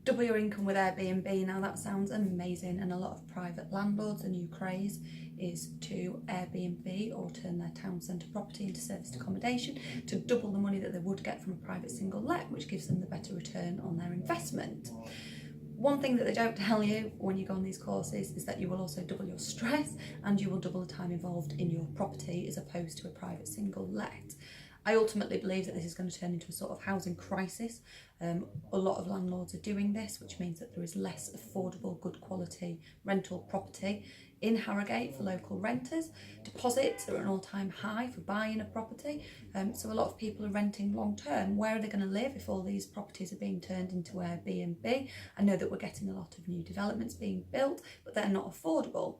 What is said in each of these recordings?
Double your income with Airbnb. Now that sounds amazing, and a lot of private landlords, a new craze is to Airbnb or turn their town centre property into serviced accommodation to double the money that they would get from a private single let, which gives them the better return on their investment. One thing that they don't tell you when you go on these courses is that you will also double your stress and you will double the time involved in your property as opposed to a private single let. I ultimately believe that this is going to turn into a sort of housing crisis. A lot of landlords are doing this, which means that there is less affordable, good quality rental property in Harrogate for local renters. Deposits are at an all-time high for buying a property, so a lot of people are renting long term. Where are they going to live if all these properties are being turned into Airbnb? I know that we're getting a lot of new developments being built, but they're not affordable.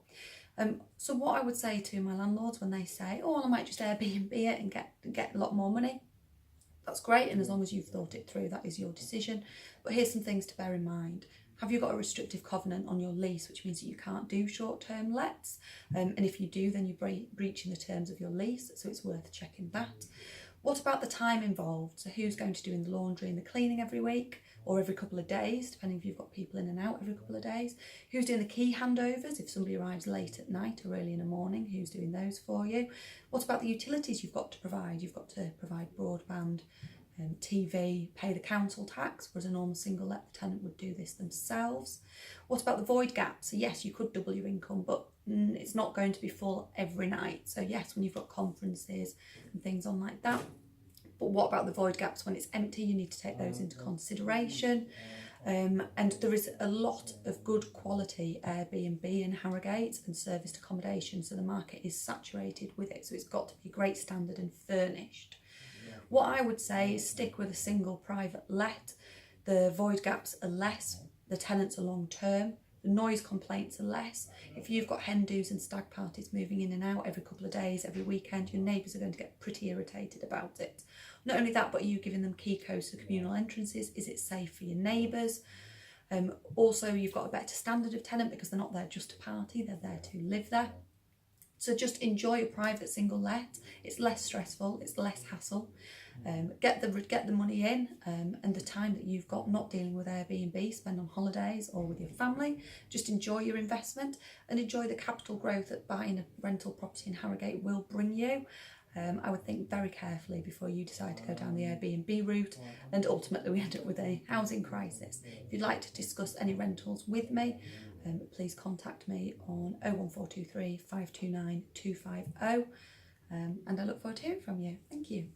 So what I would say to my landlords when they say, oh, well, I might just Airbnb it and get a lot more money, that's great, and as long as you've thought it through, that is your decision. But here's some things to bear in mind. Have you got a restrictive covenant on your lease, which means that you can't do short-term lets? And if you do, then you're breaching the terms of your lease, so it's worth checking that. What about the time involved? So who's going to do the laundry and the cleaning every week or every couple of days, depending if you've got people in and out every couple of days? Who's doing the key handovers if somebody arrives late at night or early in the morning? Who's doing those for you? What about the utilities you've got to provide? You've got to provide broadband, TV, pay the council tax, whereas a normal single let the tenant would do this themselves. What about the void gap? So yes, you could double your income, but it's not going to be full every night. So yes, when you've got conferences and things on like that. But what about the void gaps when it's empty? You need to take those into consideration. And there is a lot of good quality Airbnb in Harrogate and serviced accommodation, so the market is saturated with it, so it's got to be great standard and furnished. What I would say is stick with a single private let. The void gaps are less, the tenants are long term, the noise complaints are less. If you've got hen do's and stag parties moving in and out every couple of days, every weekend, your neighbours are going to get pretty irritated about it. Not only that, but are you giving them key codes to communal entrances? Is it safe for your neighbours? Also, you've got a better standard of tenant because they're not there just to party, they're there to live there. So just enjoy a private single let. It's less stressful, it's less hassle. Get the money in, and the time that you've got not dealing with Airbnb, spend on holidays or with your family. Just enjoy your investment and enjoy the capital growth that buying a rental property in Harrogate will bring you. I would think very carefully before you decide to go down the Airbnb route, and ultimately we end up with a housing crisis. If you'd like to discuss any rentals with me, please contact me on 01423 529 250, and I look forward to hearing from you. Thank you.